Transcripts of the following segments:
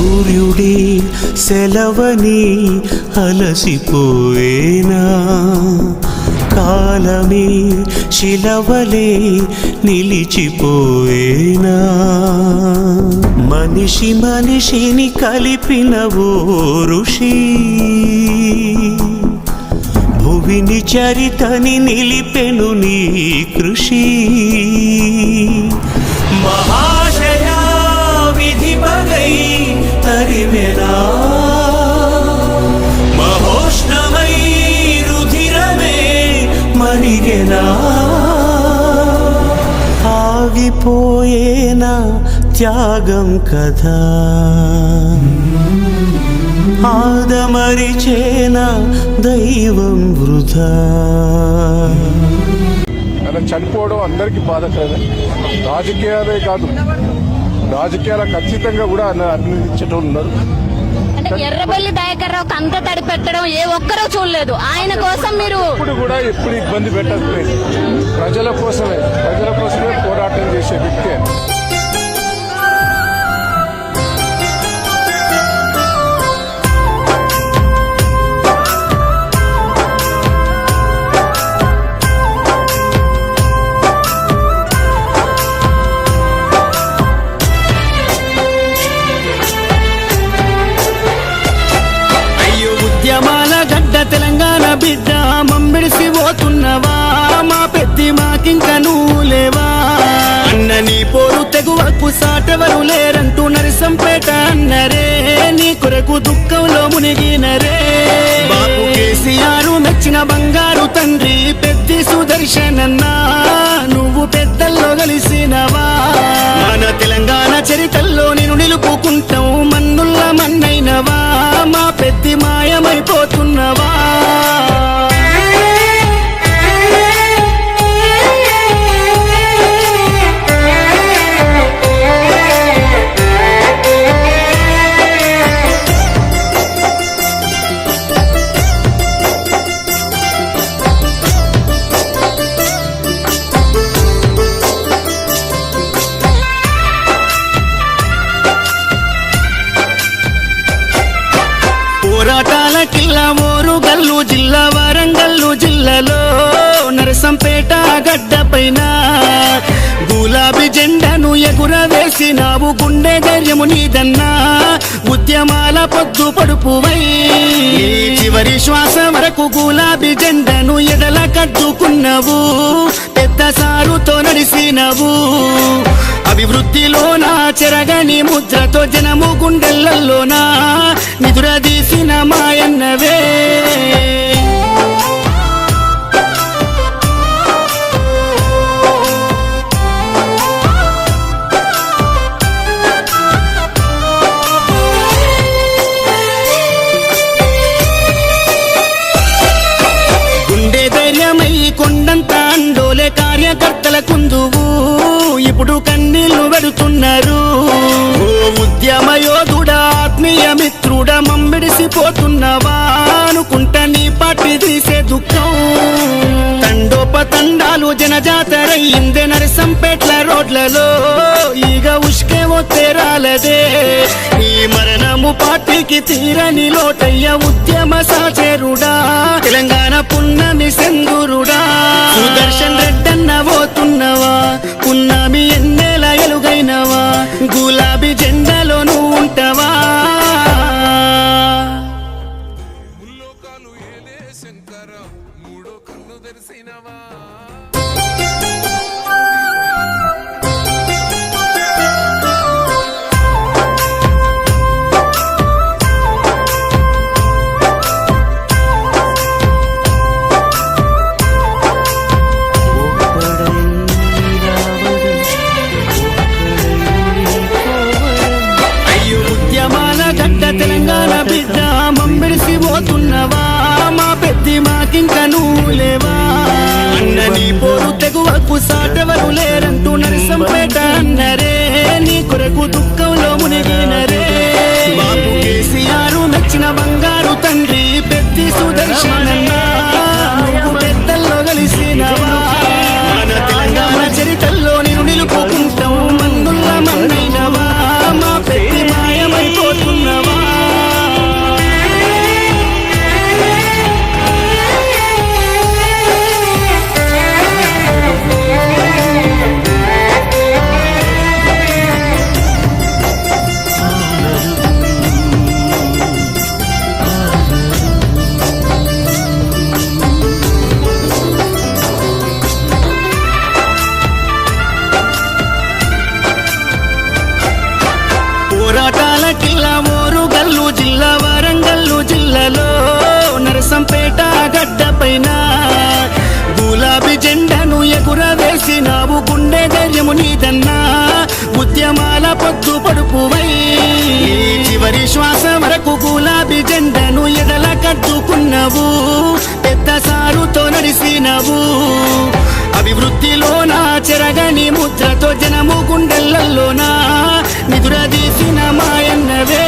సూర్యుడే సెలవని అలసిపోయేనా, కాలమే శిలవలే నిలిచిపోయేనా, మనిషి మనిషిని కలిపిన ఓ ఋషి, భువిని చరితని నిలిపెను నీ కృషి. మహాశయా విధి పగై తరిమెనా, మహోష్ణమై రుధిరమే మరిగెనా, ఆగిపోయేనా త్యాగం కదా, ఆదమరిచేనా దైవం వృధా. అలా చనిపోవడం అందరికీ బాధకరమే. రాజకీయాలే కాదు, రాజకీయాల ఖచ్చితంగా కూడా అభినందించేటోళ్ళు ఉన్నారు. ఎర్రబెల్లి దయాకర్ రావుకి అంత తడి పెట్టడం ఏ ఒక్కరూ చూడలేదు. ఆయన కోసం మీరు ఎప్పుడు ఇబ్బంది పెట్టట్లేదు. ప్రజల కోసమే పోరాటం చేసే వ్యక్తి. తెలంగాణ బిడ్డ మమ్మిడిసి పోతున్నవా, మా పెద్ది మాకింక నువ్వు లేవా, అన్న నీ పోరు తెగువకు సాటెవరు లేరంటూ నరసంపేట అన్నరే, నీ కొరకు దుఃఖంలో మునిగినరే. బాపు కేసీఆర్ మెచ్చిన బంగారు తండ్రి పెద్ది సుదర్శనన్నా, నువ్వు పెద్దల్లో కలిసినవా, మన తెలంగాణ చరితల్లో నేను నిలుపుకుంటావు, మన్నుల్ల మన్నైనవా, మా పెద్ది మాయమైపోతున్నవా. పోరాటాల కిల్లా ఓరుగల్లు జిల్లా వరంగల్లు జిల్లాలో నరసంపేట గడ్డ పైన గులాబీ జెండాను ఎగురవేసినావు, గుండె ధైర్యము నీదన్నా, ఉద్యమాల పొద్దు పడుపువై చివరి శ్వాస వరకు గులాబీ జెండాను ఎడల కట్టుకున్నావు, పెద్ద సారుతో నడిసినవు, అభివృద్ధిలోనా చెరగని ముద్రతో జనము గుండెలలోనా నిదురదీసిన మాయన్నవే. గుండె ధైర్యమై కొండంత అండోలే కార్యకర్తల కుందువు, ఇప్పుడు కన్నీళ్లు పెడుతున్నారు. ఓ ఉద్యమ యోధుడా, ఆత్మీయ మిత్రుడా, మమ్మిడిసిపోతున్నవా అనుకుంటా నీ పార్టీ తీసే దుఃఖం. తండోపతండాలు జనజాతరయ్యిందే నరసంపేట్ల రోడ్లలో, ఈగ ఉష్కేమో తేరాలదే, ఈ మరణము పార్టీకి తీరని లోటయ్య, ఉద్యమ సాచేరుడా, తెలంగాణ పున్నమి సెందురుడా, సుదర్శన్ రెడ్డన్న పోతున్నవా, పున్నమి ఎన్నేల ఎలుగైనవా, గులాబీ జెండాలో నువ్వు ఉంటావా. ఓరాటాల కిల్లా ఓరుగల్లు జిల్లా వరంగల్లు జిల్లాలో నరసంపేట గడ్డ పైన గులాబీ జెండను ఎగురవేసినావు గుండె ధైర్యము నీదన్నా ఉద్యమాల పొద్దు పడుపువై చివరి శ్వాస వరకు గులాబీ జెండను ఎదల కట్టుకున్నావు పెద్ద సారుతో నడిసినవు అభివృద్ధిలోనా చెరగని ముద్రతో జనము గుండెలలోనా నిదురదీసిన మాయన్నవే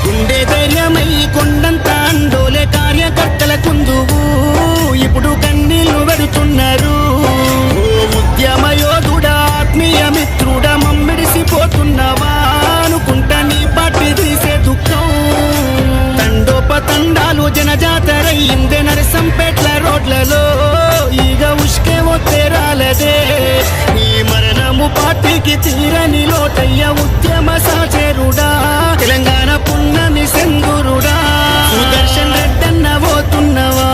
గుండె ధైర్యమై కొండంత అండోలే కార్యకర్తల కుందువు ఇప్పుడు కన్నీళ్లు వెడుతున్నారు ఉద్యమ యోధుడా ఆత్మీయ మిత్రుడా మమ్మిడిసిపోతున్నావా అనుకుంటా నీ పార్టీ తీసే దుఃఖం తండోపతండాలు జనజాతరయ్యిందే నరసంపేట్ల రోడ్లలో ఈగ ఉష్కే ఒత్తేరాలదే ఈ మరణము పార్టీకి తీరని లోటయ్య ఉద్యమ సహచరుడా తెలంగాణ పున్నమి సెందురుడా సుదర్శన్ రెడ్డన్న పోతున్నవా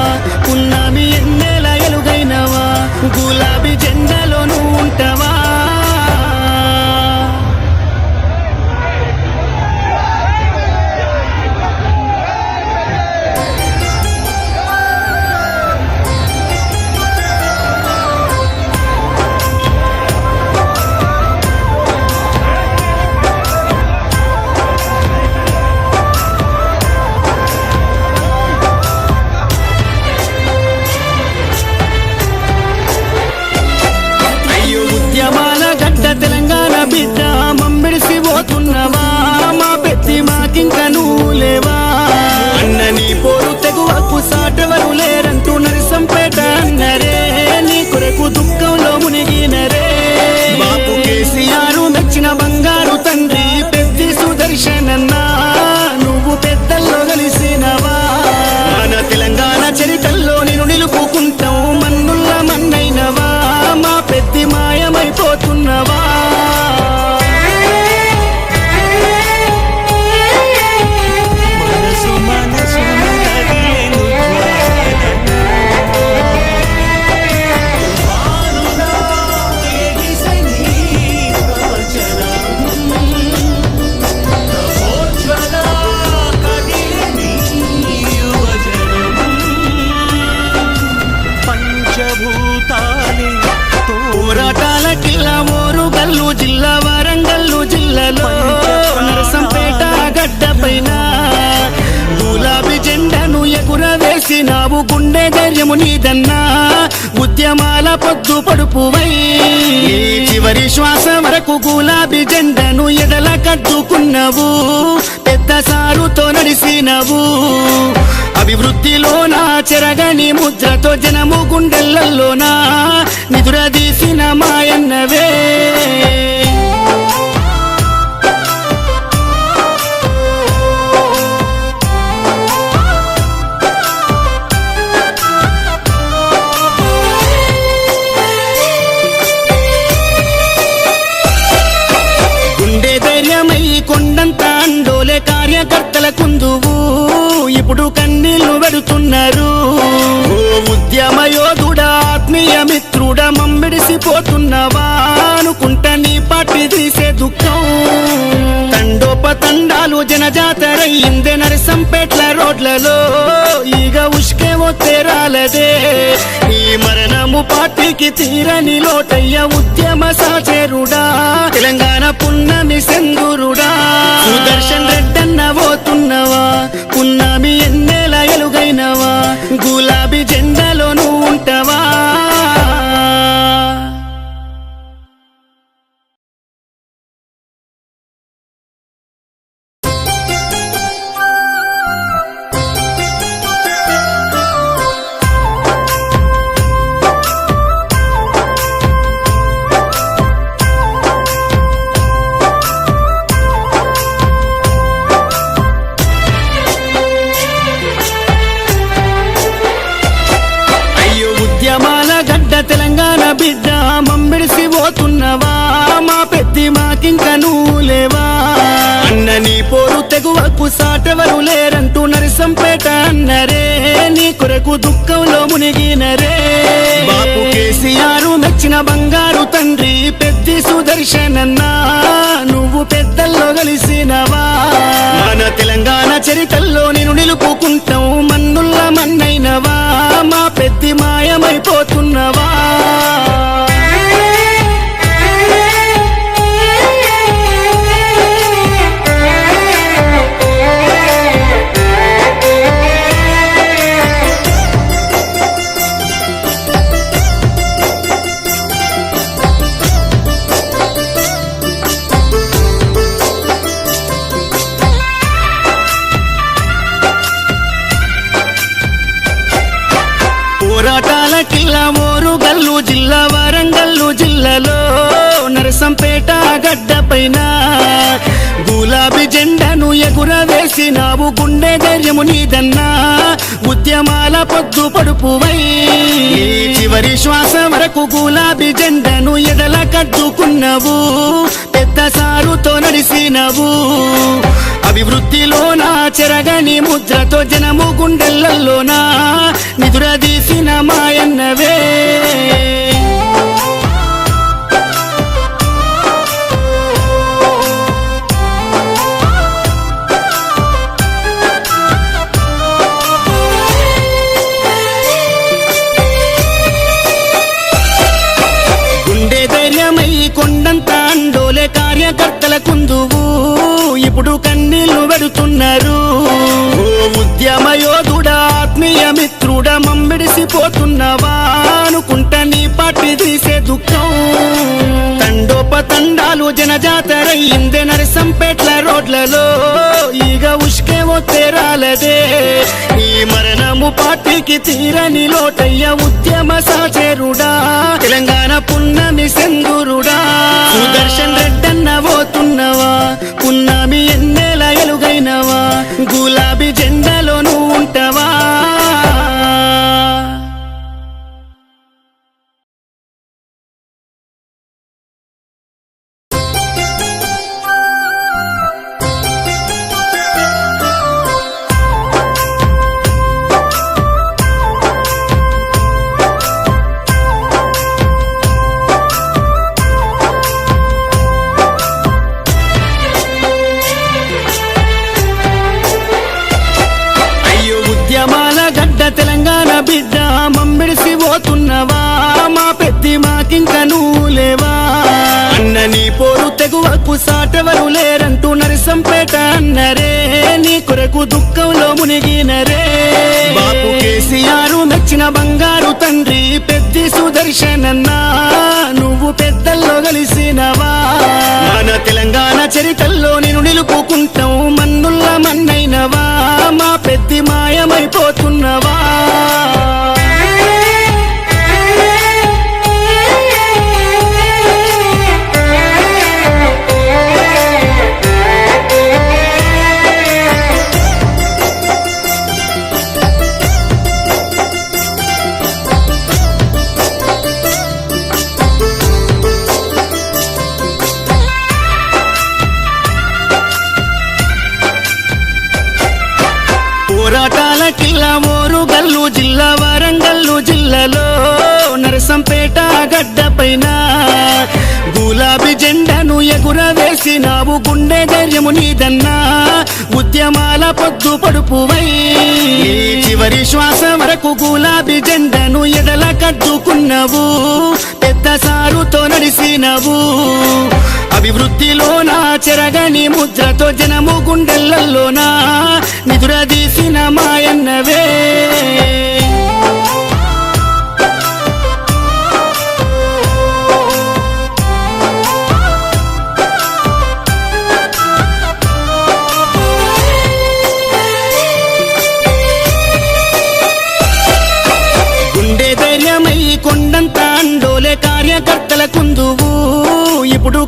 పున్నమి ఎన్నెల ఎలుగైనవా గులాబీ జెండాలో నువ్వు ఉంటావా అయ్యో ఉద్యమాల గడ్డ తెలంగాణ బిడ్డ మమ్మిడిసి పోతున్నవా మా పెద్ది మాకింక నువ్వు లేవా అన్న నీ పోరు తెగువకు సాటెవరు లేరంటూ నరసంపేట అన్నరే నీ కొరకు దుఃఖంలో మునిగినరే బాపు కేసీఆర్ మెచ్చిన బంగారు తండ్రి పెద్ది సుదర్శనన్నా నువ్వు పెద్దల్లో కలిసినవా మన తెలంగాణ చరిత్రలో నేను నిలుపుకుంటాం మన్నుల్ల మన్నైనవా మా పెద్ది మాయమైపోతున్నవా మనసు మనసు నదిలేను వానులా ఎగిసని ప్రవచనం నవోజ్వల కదిలని యువజనం పంచభూతాలే పోరాటాల కిల్లా ఓరుగల్లు జిల్లా వరంగల్లు జిల్లాలో నరసంపేట గడ్డ పైన గులాబీ జెండను ఎగురవేసినావు గుండె ధైర్యము నీదన్నా ఉద్యమాల పొద్దు పడుపువై చివరి శ్వాస వరకు గులాబీ జెండను ఎదల కట్టుకున్నావు పెద్ద సారుతో నడిసినవు అభివృద్ధిలోనా చెరగని ముద్రతో జనము గుండెలలోనా నిదురదీసిన మాయన్నవే గుండె ధైర్యమై కొండంత అండోలే కార్యకర్తల కుందువు ఇప్పుడు కన్నీళ్లు వెడుతున్నారు ఉద్యమ యోధుడా ఆత్మీయ మిత్రుడా మమ్మిడిసిపోతున్నావా అనుకుంటా నీ పార్టీ తీసే దుఃఖం తండోపతండాలు జనజాతరయ్యిందే నరసంపేట్ల రోడ్లలో ఈగ ఉష్కే ఒత్తేరాలదే ఈ మరణము పార్టీకి తీరని లోటయ్య ఉద్యమ సహచరుడా తెలంగాణ పున్నమి సెందురుడా సుదర్శన్ రెడ్డన్న పోతున్నవా పున్నమి ఎన్నెల ఎలుగైనవా గులాబీ జెండాలో నువ్వు ఉంటావా తెలంగాణ బిడ్డ మమ్మిడిసి పోతున్నవా మా పెద్ది మాకింక నువ్వు లేవా సాటెవరు లేరంటూ నరసంపేట అన్నరే నీ కొరకు దుఃఖంలో మునిగినరే బాపు కేసీఆర్ మెచ్చిన బంగారు తండ్రి పెద్ది సుదర్శనన్నా నువ్వు పెద్దల్లో కలిసినవా మన తెలంగాణ చరితల్లో నేను నిలుపుకుంటాం మన్నుల్ల మన్నైనవా మా పెద్ది మాయమైపోతున్నవా పోరాటాల కిల్లా ఓరుగల్లు జిల్లా వరంగల్లు జిల్లాలో నరసంపేట గడ్డ పైన గులాబీ జెండాను ఎగురవేసినావు గుండె ధైర్యము నీదన్నా ఉద్యమాల పొద్దు పడుపువై చివరి శ్వాస వరకు గులాబీ జెండాను ఎదల కట్టుకున్నావు పెద్ద సారుతో నడిసినవు అభివృద్ధిలోనా చెరగని ముద్రతో జనము గుండెలలోనా నిదురదీసిన మాయన్నవే గుండె ధైర్యమై కొండంత అండోలే కార్యకర్తల కుందువు ఇప్పుడు కన్నీళ్లు పెడుతున్నారు ఓ ఉద్యమ యోధుడా ఆత్మీయ మిత్రుడా మమ్మిడిసిపోతున్నవా అనుకుంటా నీ పార్టీ తీసే దుఃఖం తండోపతండాలు జనజాతరయ్యిందే నరసంపేట్ల రోడ్లలో ఈగ ఉష్కేమో తేరాలదే ఈ మరణము పార్టీకి తీరని లోటయ్య ఉద్యమ సాచేరుడా తెలంగాణ పున్నమి సెందురుడా సుదర్శన్ రెడ్డన్న పోతున్నవా పున్నమి ఎన్నేల ఎలుగైనవా గులాబీ జెండాలో నువ్వు ఉంటావా తెలంగాణ బిడ్డ మమ్మిడిసి పోతున్నవా మా పెద్ది మాకింక నువ్వు లేవా అన్న నీ పోరు తెగువకు సాటెవరు లేరంటూ నరసంపేట అన్నరే నీ కొరకు దుఃఖంలో మునిగినరే బాపు కేసీఆర్ మెచ్చిన బంగారు తండ్రి పెద్ది సుదర్శనన్నా నువ్వు పెద్దల్లో కలిసినవా మన తెలంగాణ చరితల్లో నేను నిలుపుకుంటాం మన్నుల్ల మన్నైనవా మా పెద్ది మాయమైపోతున్నవా పోరాటాల కిల్లా ఓరుగల్లు జిల్లా వరంగల్లు జిల్లాలో నరసంపేట గడ్డ పైన గులాబీ జెండాను ఎగురవేసినావు గుండె ధైర్యము నీదన్నా ఉద్యమాల పొద్దు పడుపువై చివరి శ్వాస వరకు గులాబీ జెండాను ఎదల కట్టుకున్నావు పెద్ద సారుతో నడిసినవు అభివృద్ధిలోనా చెరగని ముద్రతో జనము గుండెలలోనా నిదురదీసిన మాయన్నవే గుండె ధైర్యమై కొండంత అండోలే కార్యకర్తల కుందువు ఇప్పుడు